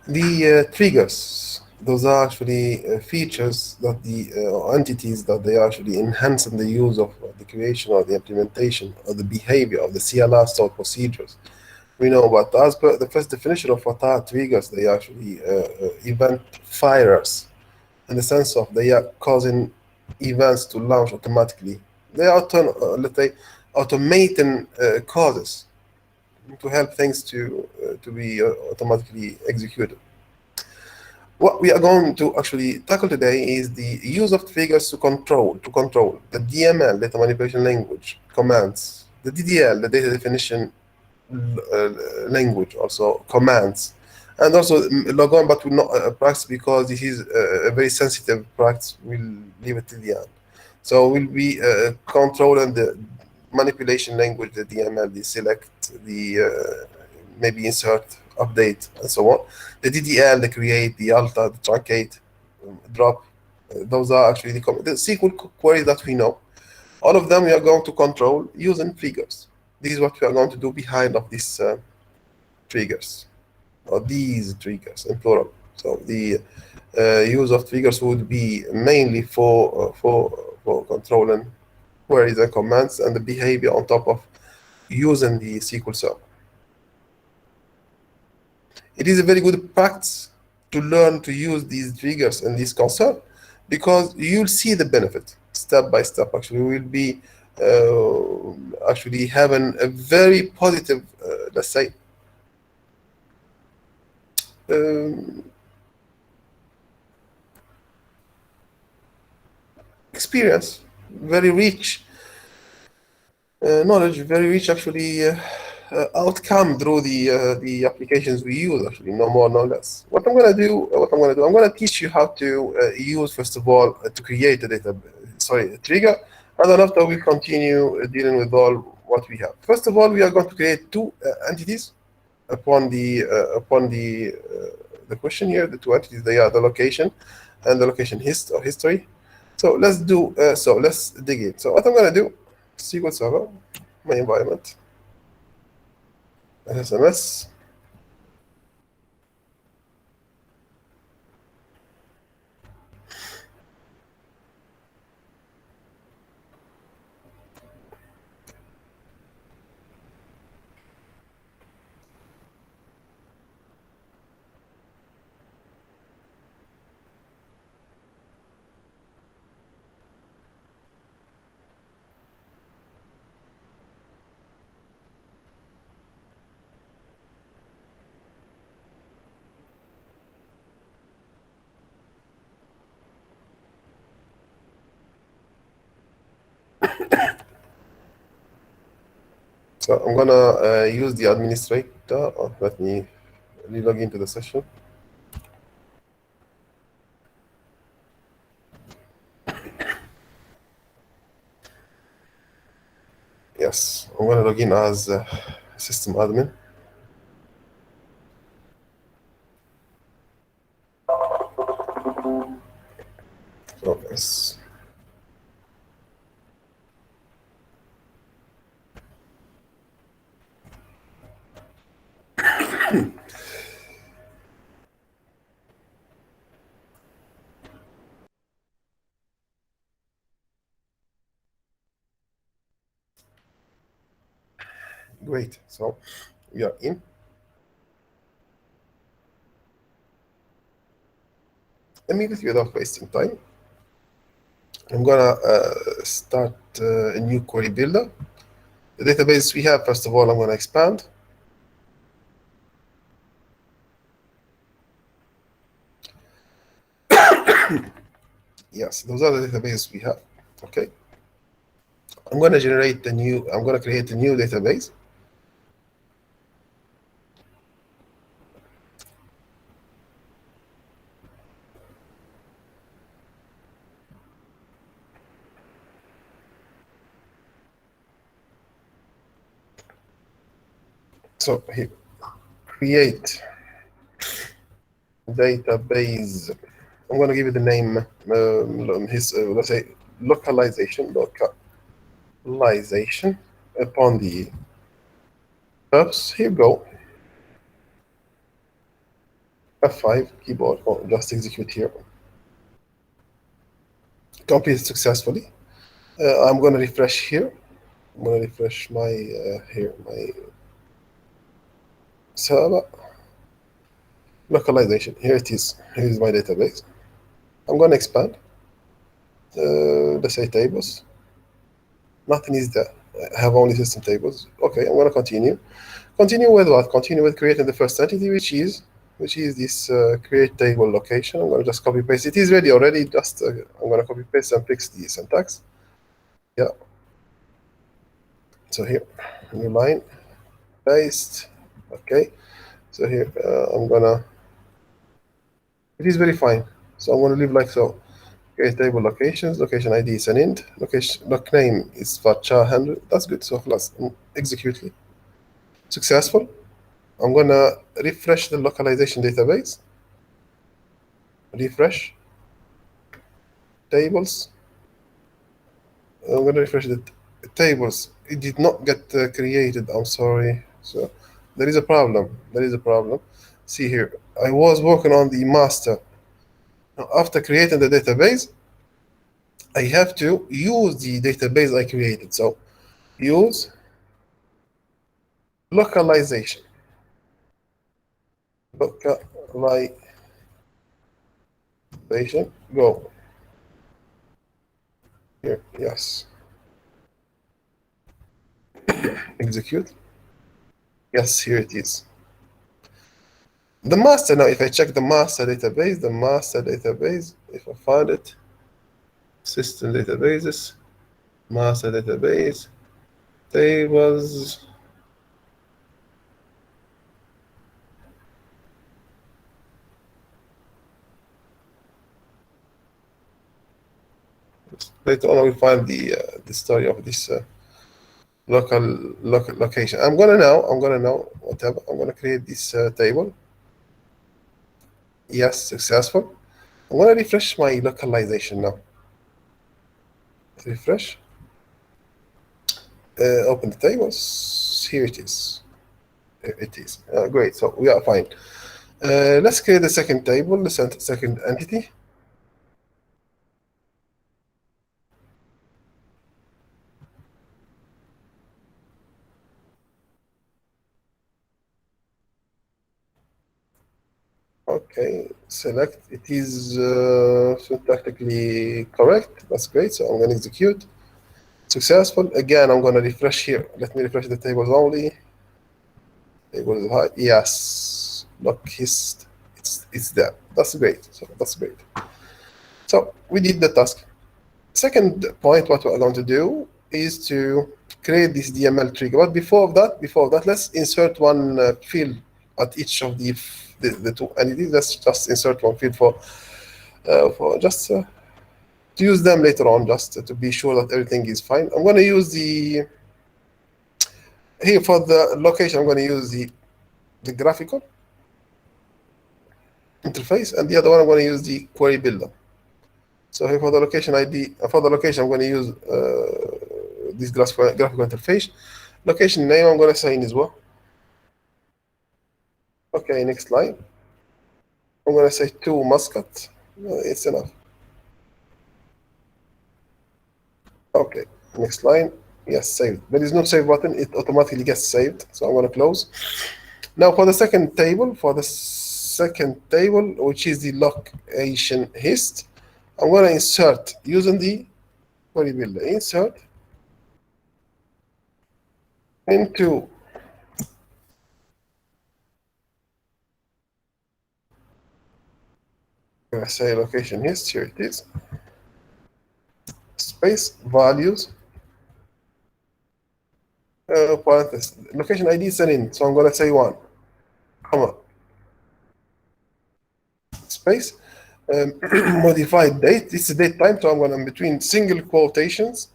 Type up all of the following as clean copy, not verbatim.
The triggers, those are actually features that entities that they actually enhance in the use of the creation or the implementation or the behavior of the CLR stored procedures. We know, but as per the first definition of what are triggers, they are actually event firers in the sense of they are causing events to launch automatically. They are, let's say, automating causes to help things to be automatically executed. What we are going to actually tackle today is the use of triggers to control the DML, data manipulation language commands, the DDL, the data definition language, also commands, and also log on, but will not practice because this is a very sensitive practice. We'll leave it till the end. So we'll be controlling the manipulation language, the DML, the select, the maybe insert, update, and so on. The DDL, the create, the alter, the truncate, drop. Those are actually the SQL queries that we know. All of them we are going to control using triggers. This is what we are going to do behind of these triggers, or these triggers in plural. So the use of triggers would be mainly for controlling queries and commands and the behavior on top of using the SQL Server. It is a very good practice to learn to use these triggers and this concept because you'll see the benefit step by step. Actually, we will be actually having a very positive, let's say, um, experience, very rich knowledge, very rich actually outcome through the applications we use. Actually, no more, no less. What I'm gonna teach you how to use first of all to create a a trigger, and then after we continue dealing with all what we have. First of all, we are going to create two entities upon the question here. The two entities, they are the location and the location history. So let's dig in. So what I'm gonna do, SQL Server, my environment, SMS. So I'm gonna use the administrator. Let me log into the session. Yes, I'm gonna log in as system admin. So yes. Great. So we are in. Immediately without wasting time, I'm gonna start a new query builder. The database we have, first of all, I'm gonna expand. Yes, those are the databases we have. Okay. I'm gonna create a new database. So here, create database. I'm going to give it the name, let's say, localization upon the purpose. Here we go. F5 keyboard, or just execute here. Completed successfully. I'm going to refresh here. I'm going to refresh my here my server localization. Here it is. Here is my database. I'm going to expand. Let's say tables. Nothing is there. I have only system tables. Okay, I'm going to continue. Continue with what? Continue with creating the first entity, which is this create table location. I'm going to just copy paste. It is ready already. Just I'm going to copy paste and fix the syntax. Yeah. So here, new line, paste. Okay. So here I'm gonna. It is very fine. So I'm gonna leave like so. Create table locations. Location ID is an int. Location loc name is varchar 100. That's good. So class execute it. Successful. I'm gonna refresh the localization database. Refresh tables. I'm gonna refresh the tables. It did not get created. I'm sorry. So there is a problem. There is a problem. See here. I was working on the master. Now, after creating the database, I have to use the database I created. So use localization. Localization. Go. Here. Yes. Execute. Yes, here it is. The master, now if I check the master database, if I find it, system databases, master database, tables, later on I will find the story of this location. I'm gonna now whatever. I'm gonna create this table. Yes, successful. I'm gonna refresh my localization now. Refresh. Open the tables. Here it is. It is great. So we are fine. Let's create the second table, the second entity. Okay, select. It is syntactically correct. That's great. So I'm going to execute. Successful. Again, I'm going to refresh here. Let me refresh the tables only. Tables high. Yes. Look, it's there. That's great. So that's great. So we did the task. Second point, what we're going to do is to create this DML trigger. But before that, let's insert one field at each of the two entities. Let's just insert one field for just to use them later on, just to be sure that everything is fine. I'm going to use the here for the location. I'm going to use the graphical interface, and the other one I'm going to use the query builder. So here for the location ID, for the location, I'm going to use this graphical interface. Location name, I'm going to assign as well. Okay, next line. I'm going to say to Muscat. It's enough. Okay, next line. Yes, saved. There is no save button. It automatically gets saved. So I'm going to close. Now for the second table, which is the location hist, I'm going to insert using the query builder. Insert into I'm going to say location hist. Here it is. Space values. Parenthesis. Location ID is an int, so I'm going to say 1, comma, space, modified date. It's a date time, so I'm going to between single quotations.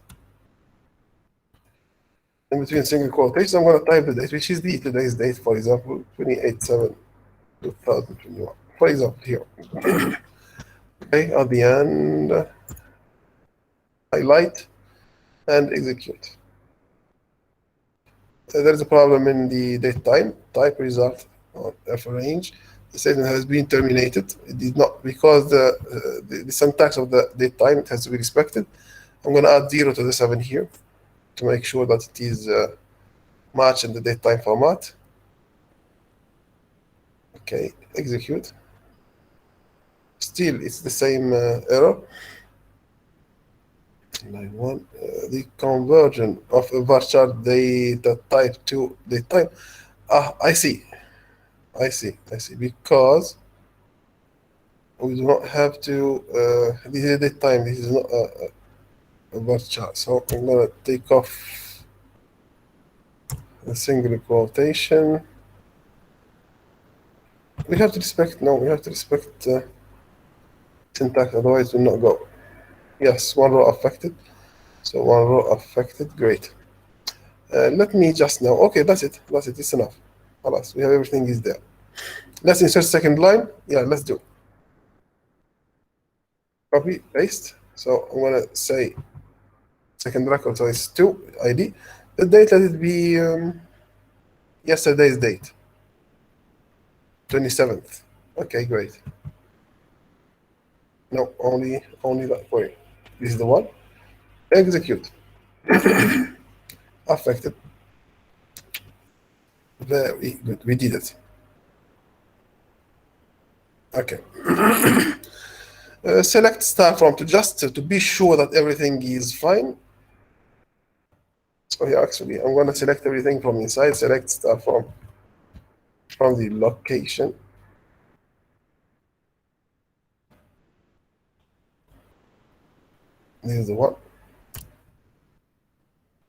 In between single quotations, I'm going to type the date, which is today's date, for example, 28/7/2021. For example, here. Okay, at the end, highlight and execute. There is a problem in the date time. Type result on F range. the statement has been terminated. It did not, because the syntax of the date time, it has to be respected. I'm going to add 0 to the 7 here to make sure that it is matched in the date time format. Okay, execute. Still, it's the same error. Line 1, the conversion of a varchar data type to date time. I see. Because we do not have to, this is date time, this is not a varchar. So I'm going to take off a single quotation. We have to respect, no, we have to respect syntax, otherwise it will not go. Yes, one row affected. So one row affected, great. Let me just now, okay, that's it, it's enough. Alas, we have everything is there. Let's insert second line. Yeah, let's do. Copy, paste. So I'm gonna say second record, so it's 2 ID. The date, let it be yesterday's date, 27th. Okay, great. No, only that. Wait, this is the one. Execute. Affected. Very good. We did it. Okay. Select star from to be sure that everything is fine. So here, actually, I'm going to select everything from inside. Select star from the location. This is the one.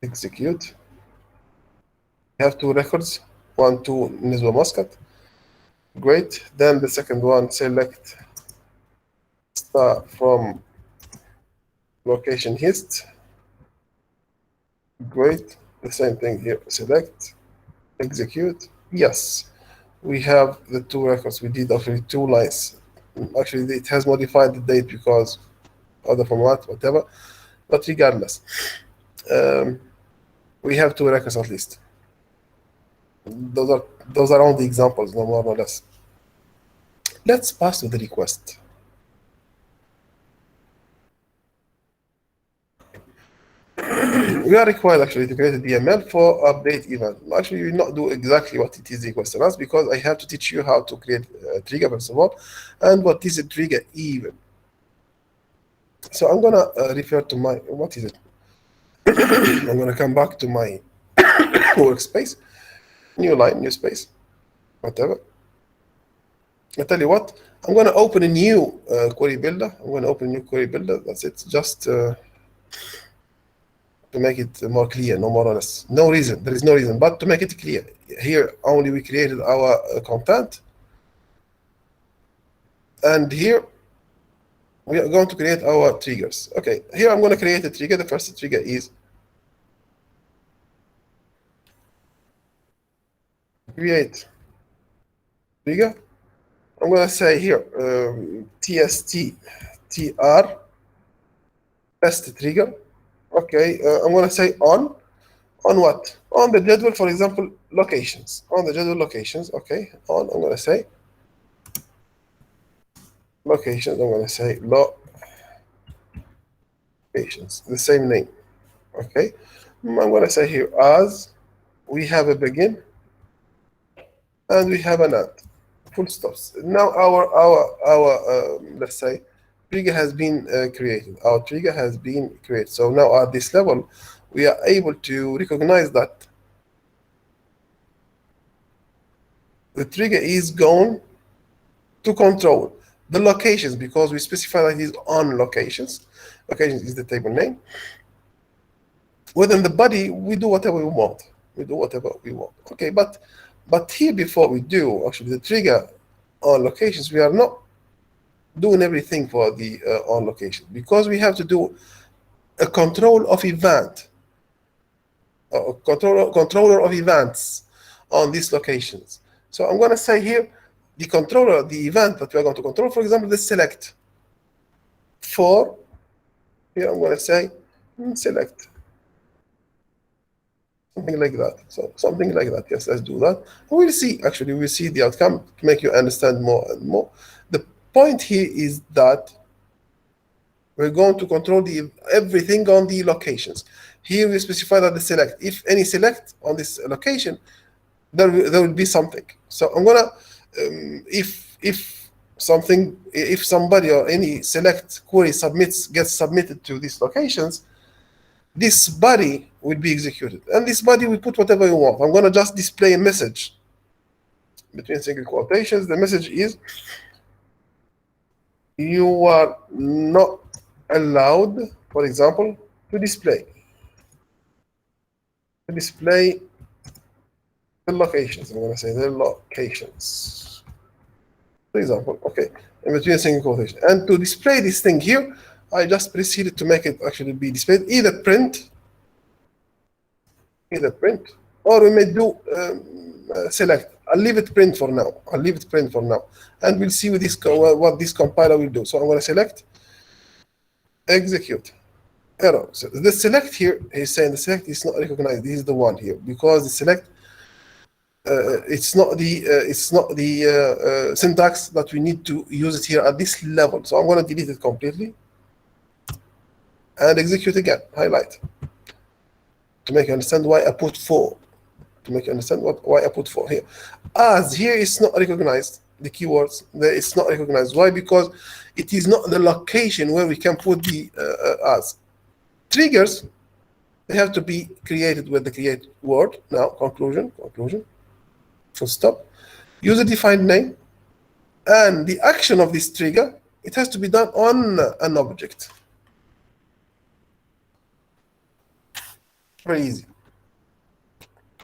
Execute. We have 2 records. 1 to Nizwa Muscat. Great. Then the second one, select star from location hist. Great. The same thing here. Select. Execute. Yes. We have the 2 records. We did actually 2 lines. Actually, it has modified the date because of the format, whatever. But regardless, we have 2 records at least. Those are only examples, no more, no less. Let's pass to the request. We are required actually to create a DML for update event. Actually, we will not do exactly what it is requested us, because I have to teach you how to create a trigger first of all, and what is a trigger even. So I'm gonna refer to my, what is it? I'm gonna come back to my workspace, new line, new space, whatever. I tell you what, I'm gonna open a new query builder. That's it. Just to make it more clear, no more or less. No reason. There is no reason, but to make it clear. Here only we created our content, and here we are going to create our triggers. Okay, here I'm going to create a trigger. The first trigger is create trigger. I'm going to say here TSTTR test trigger. Okay, I'm going to say on what? On the jadwal, for example, locations. On the jadwal locations. Okay, on. I'm going to say locations. I'm going to say locations. The same name. Okay, I'm going to say here as we have a begin and we have an end. Full stops. Now our let's say trigger has been created. Our trigger has been created. So now at this level, we are able to recognize that the trigger is going to control the locations, because we specify that it is on locations. Locations is the table name. Within the body, we do whatever we want. Okay, but here, before we do actually the trigger on locations, we are not doing everything for the on location, because we have to do a control of event, controller of events on these locations. So I'm going to say here the controller, the event that we are going to control, for example, the select. For here I'm going to say select. something like that. So something like that. Yes, let's do that. We'll see. Actually, we'll see the outcome to make you understand more and more. The point here is that we're going to control everything on the locations. Here we specify that the select. If any select on this location, there will be something. So I'm gonna if somebody or any select query gets submitted to these locations, this body will be executed, and this body will put whatever you want. I'm gonna just display a message between single quotations. The message is, you are not allowed, for example, to display the locations. I'm going to say the locations, for example, okay, in between single quotation. And to display this thing here, I just proceeded to make it actually be displayed, either print, or we may do select. I'll leave it print for now. And we'll see with this what this compiler will do. So I'm going to select, execute. Error. So the select here, he's saying the select is not recognized. This is the one here, because the select it's not the syntax that we need to use it here at this level. So I'm going to delete it completely and execute again. Highlight to make you understand why I put 4. To make you understand why I put 4 here. As here it's not recognized. The keywords it's not recognized. Why? Because it is not the location where we can put the as. Triggers, they have to be created with the create word. Now, conclusion, full stop. User-defined name, and the action of this trigger, it has to be done on an object. Very easy.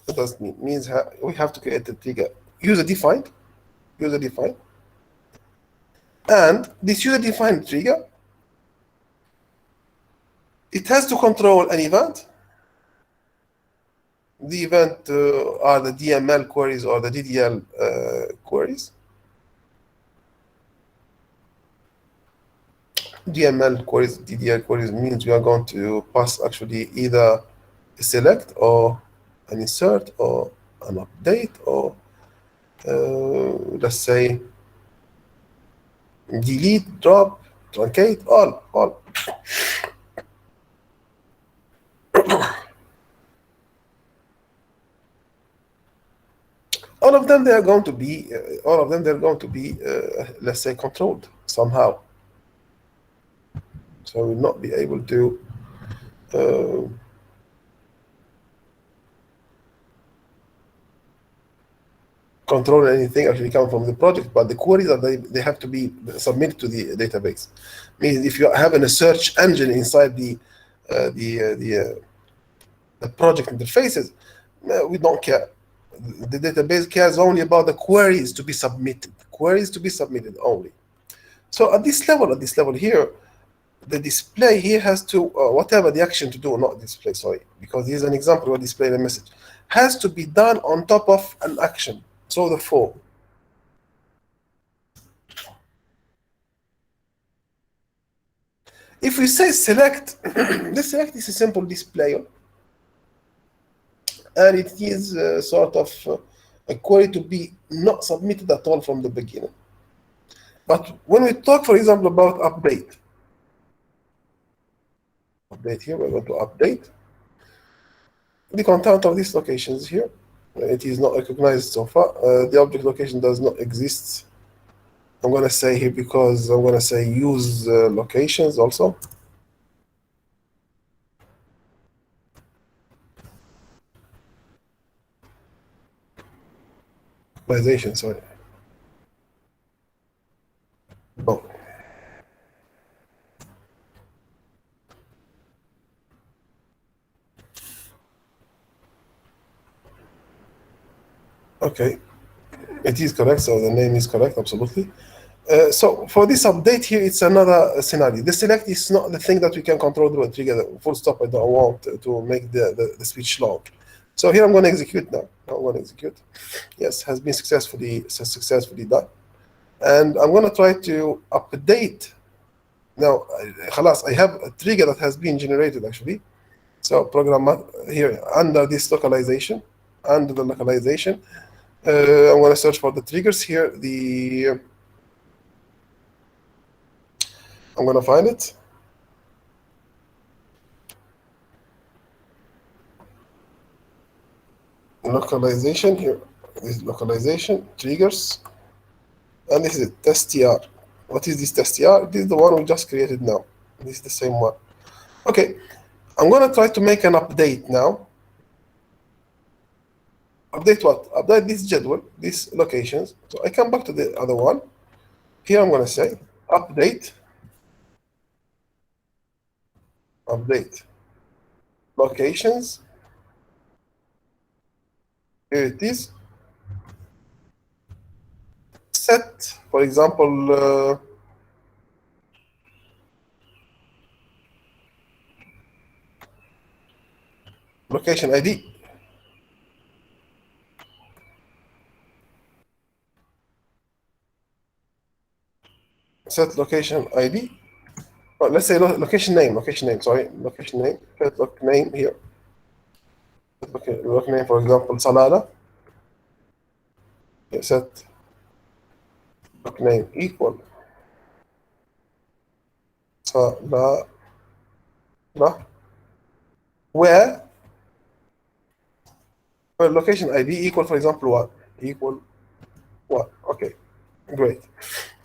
What does it mean? It means we have to create the trigger user-defined, and this user-defined trigger, it has to control an event. The event are the DML queries or the DDL queries. DML queries, DDL queries means we are going to pass actually either a select or an insert or an update or let's say delete, drop, truncate, all. All of them, they're going to be, let's say, controlled somehow. So we'll not be able to control anything actually come from the project, but the queries that they have to be submitted to the database. Means if you're having a search engine inside the project interfaces, we don't care. The database cares only about the queries to be submitted. Only. So at this level here, the display here has to whatever the action to do, not display, sorry, because here's an example of display the message, has to be done on top of an action. So the for. If we say select, the select is a simple displayer, and it is sort of a query to be not submitted at all from the beginning. But when we talk, for example, about update here, we're going to update the content of these locations here. It is not recognized so far. The object location does not exist. I'm going to say here because I'm going to say use locations also. Sorry. Oh. Okay, it is correct. So the name is correct, absolutely. So for this update here, it's another scenario. The select is not the thing that we can control the trigger. Full stop. I don't want to make the switch long. So here I'm going to execute now. Yes, has been successfully done. And I'm going to try to update. Now, I have a trigger that has been generated actually. So program here under this localization, under the localization, I'm going to search for the triggers here. I'm going to find it. Localization here. This is localization triggers, and this is it, testr. What is this testr? This is the one we just created now. This is the same one. Okay, I'm going to try to make an update now. Update what? Update this jadwal, these locations. So I come back to the other one. Here I'm going to say update locations. Here it is. Set, for example, location ID. Set location ID. Oh, let's say location name. Sorry, location name. Set loc name here. Loc name, for example, Salala. Set loc name equal Salala. Where location ID equal, for example, what? Equal what? Okay, great.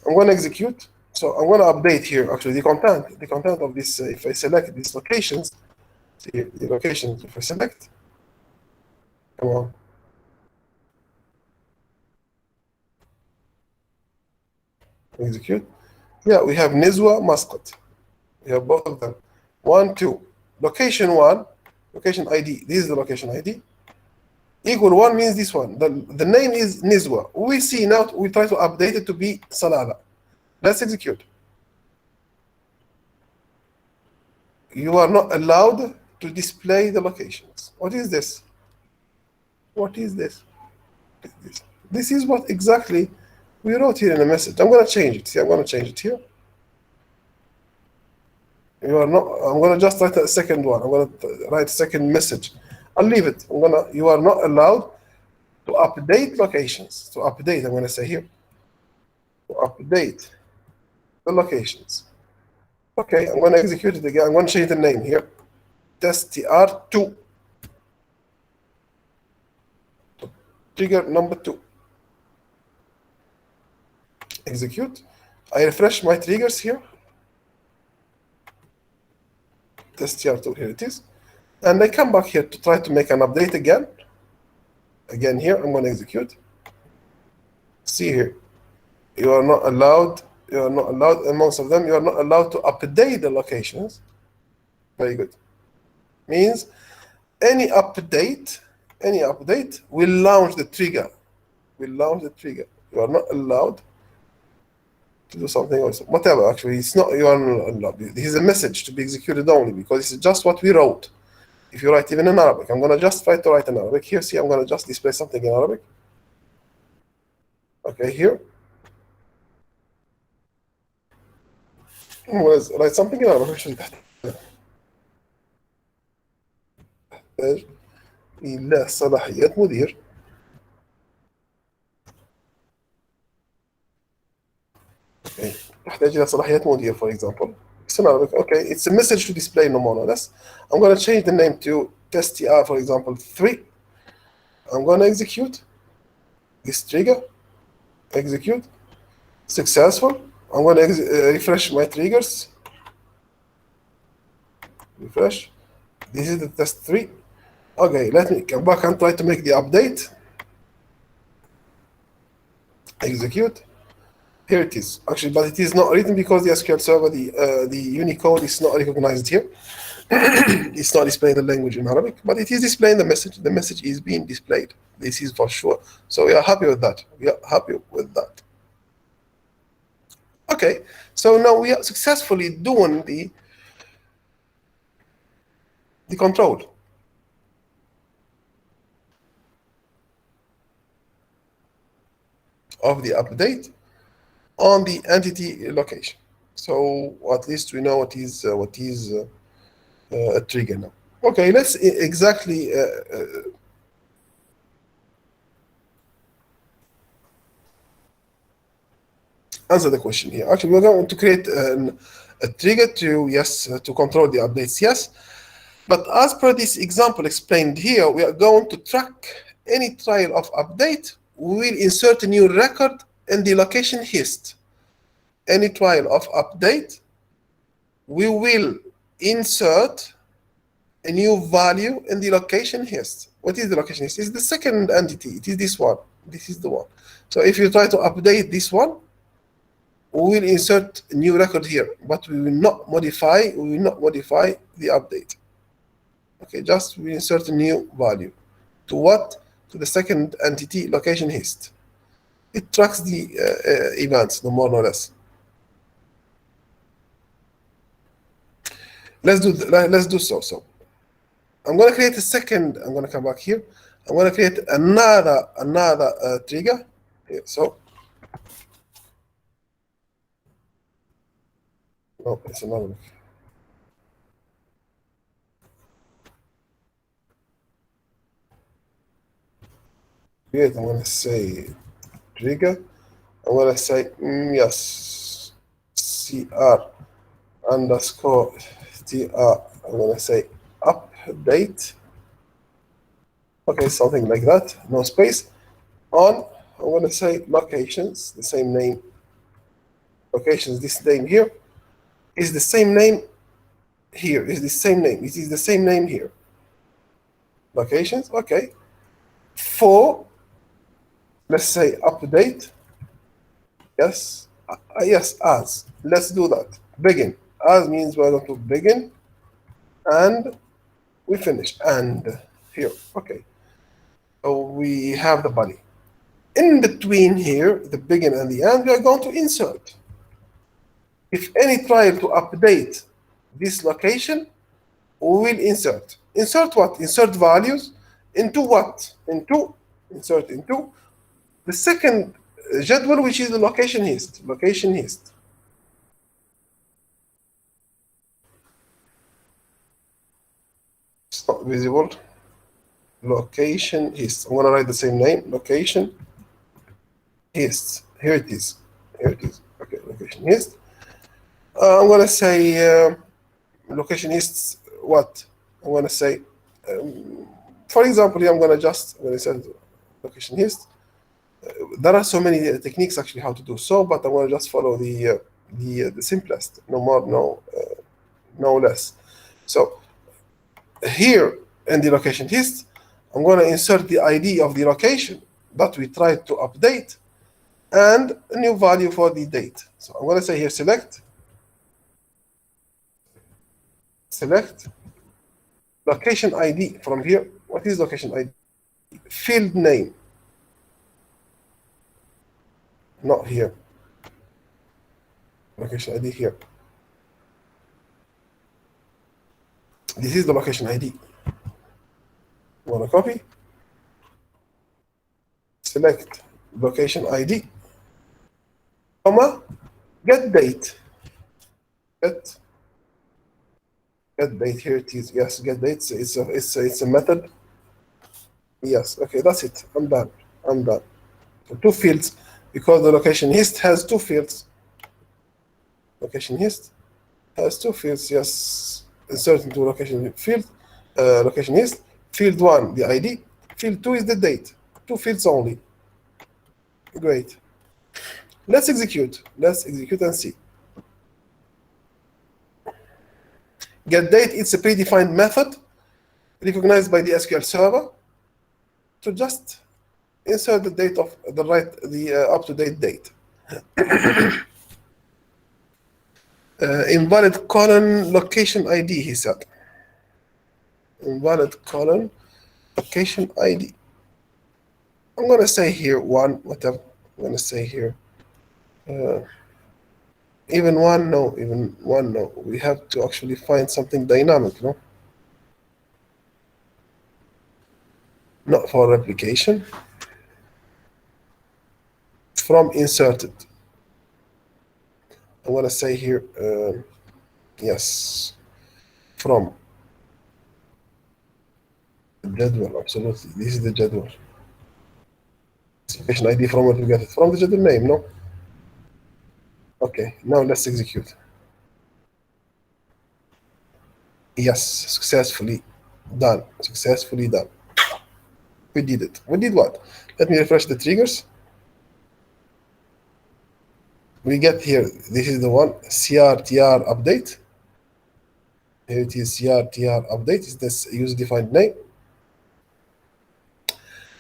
I'm going to execute. So I'm going to update here actually the content of this. If I select these locations, see the locations. If I select, come on. Execute. Yeah, we have Nizwa, Muscat. We have both of them. 1, 2. Location 1, location ID. This is the location ID. Equal 1 means this one. The name is Nizwa. We see now, we try to update it to be Salala. Let's execute. You are not allowed to display the locations. What is this? What is this? This is what exactly we wrote here in the message. I'm going to change it. See, I'm going to change it here. You are not. I'm going to just write a second one. I'm going to write a second message. I'll leave it. You are not allowed to update locations. To update, I'm going to say here. To update the locations. Okay, I'm going to execute it again. I'm going to change the name here. testr2. Trigger number 2. Execute. I refresh my triggers here. testr2, here it is. And I come back here to try to make an update again. Again here, I'm going to execute. See here, you are not allowed, amongst of them, you are not allowed to update the locations. Very good. Means any update will launch the trigger. You are not allowed to do something else. Whatever, actually, it's not, you are not allowed. This is a message to be executed only because this is just what we wrote. If you write even in Arabic, I'm going to just try to write in Arabic. Here, see, I'm going to just display something in Arabic. Okay, here. I'm going to write something in Arabic. تحتاج إلى صلاحيات مدير. Okay. تحتاج إلى صلاحيات مدير, for example. It's in Arabic. Okay, it's a message to display no more or less. I'm going to change the name to testr, for example, 3. I'm going to execute this trigger. Execute. Successful. I'm going to refresh my triggers. Refresh. This is the test 3. Okay, let me come back and try to make the update. Execute. Here it is. Actually, but it is not written because the SQL Server, the Unicode is not recognized here. It's not displaying the language in Arabic, but it is displaying the message. The message is being displayed. This is for sure. So we are happy with that. Okay, so now we are successfully doing the control of the update on the entity location. So at least we know what is a trigger now. Okay, let's exactly answer the question here. Actually, we're going to create a trigger to, yes, to control the updates, yes. But as per this example explained here, we are going to track any trial of update. We will insert a new record in the location hist. Any trial of update, we will insert a new value in the location hist. What is the location hist? It's the second entity. It is this one. This is the one. So if you try to update this one, we will insert a new record here, but we will not modify the update. Okay, just we insert a new value. To what? To the second entity location hist. It tracks the events, no more, no less. Let's do so. So I'm going to create a second. I'm going to come back here. I'm going to create another trigger. Here, so no, it's another. Create. I'm going to say trigger. I'm going to say yes, cr underscore tr. I'm going to say update. Okay, something like that. No space. On. I'm going to say locations. The same name. Locations. This name here is the same name here. Is the same name. It is the same name here. Locations. Okay. For, let's say, update. Yes. Yes, as. Let's do that. Begin. As means we're going to begin. And we finish. And here. Okay. So we have the body. In between here, the begin and the end, we are going to insert. If any trial to update this location, we will insert. Insert what? Insert values into what? Insert into the second jadwal, which is the location hist. Location hist. It's not visible. Location hist. I'm going to write the same name. Location hist. Here it is. Here it is. Okay, location hist. I'm going to say location hist what? I'm going to say, for example, here I'm going to say location hist. There are so many techniques actually how to do so, but I want to just follow the simplest, no more, no less. So here in the location hist, I'm going to insert the ID of the location that we tried to update and a new value for the date. So I'm going to say here select location ID from here. What is location ID? Field name. Not here. Location ID here. This is the location ID. Want to copy? Select location ID, comma, get date. Get date. Here it is. Yes, get date. It's a method. Yes. Okay, that's it. I'm done. So 2 fields because the location hist has 2 fields. Location hist has 2 fields. Yes. Insert into location field. Location hist. Field 1, the ID. Field 2 is the date. 2 fields only. Great. Let's execute and see. Get date, it's a predefined method recognized by the SQL server to just insert the date of the up-to-date date. Invalid colon location ID, he said. Invalid colon location ID. I'm going to say here 1, whatever. I'm going to say here. Even 1, no. Even 1, no. We have to actually find something dynamic, no? Not for replication. From inserted. I'm going to say here, yes, from. Jadwal, absolutely. This is the jadwal. Location ID from where we get it? From the jadwal name, no? Okay, now let's execute. Yes, successfully done. Successfully done. We did it. We did what? Let me refresh the triggers. We get here, this is the one, CRTR update. Here it is, CRTR update is this user-defined name.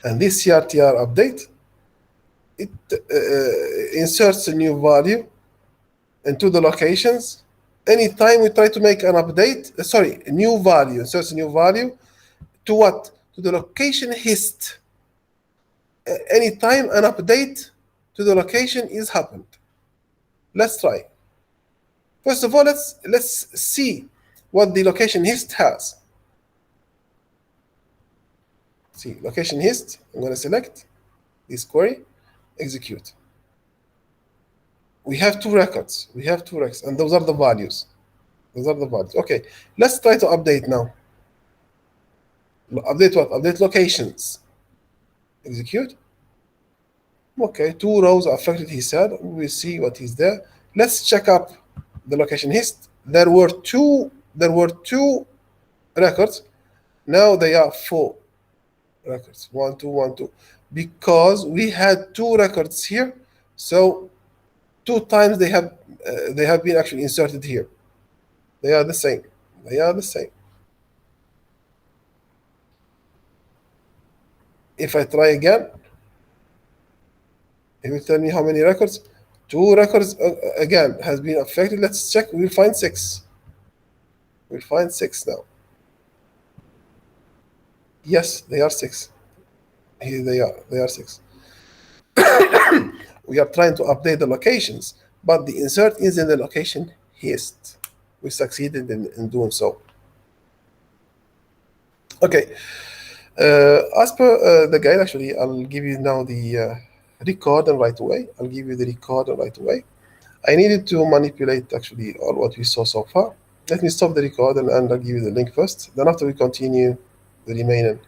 And this CRTR update, it inserts a new value into the locations. Anytime we try to make an update, a new value, inserts a new value to what? To the location hist. Anytime an update to the location is happened. Let's try. First of all, let's see what the location hist has. See, location hist, I'm going to select this query, execute. We have two records. We have two records, and those are the values. Those are the values. Okay, let's try to update now. Update what? Update locations. Execute. Okay, 2 rows are affected, he said. We will see what is there. Let's check up the location hist. There were two records. Now they are 4 records. 1, 2, 1, 2. Because we had 2 records here, so 2 times they have been actually inserted here. They are the same. They are the same. If I try again, it will tell me how many records. 2 records again has been affected. Let's check. We'll find 6. We'll find 6 now. Yes, they are 6. Here they are. They are 6. We are trying to update the locations, but the insert is in the location hist. We succeeded in doing so. Okay. As per the guide, actually, I'll give you now the record and right away. I'll give you the record and right away. I needed to manipulate actually all what we saw so far. Let me stop the record and I'll give you the link first. Then after we continue the remaining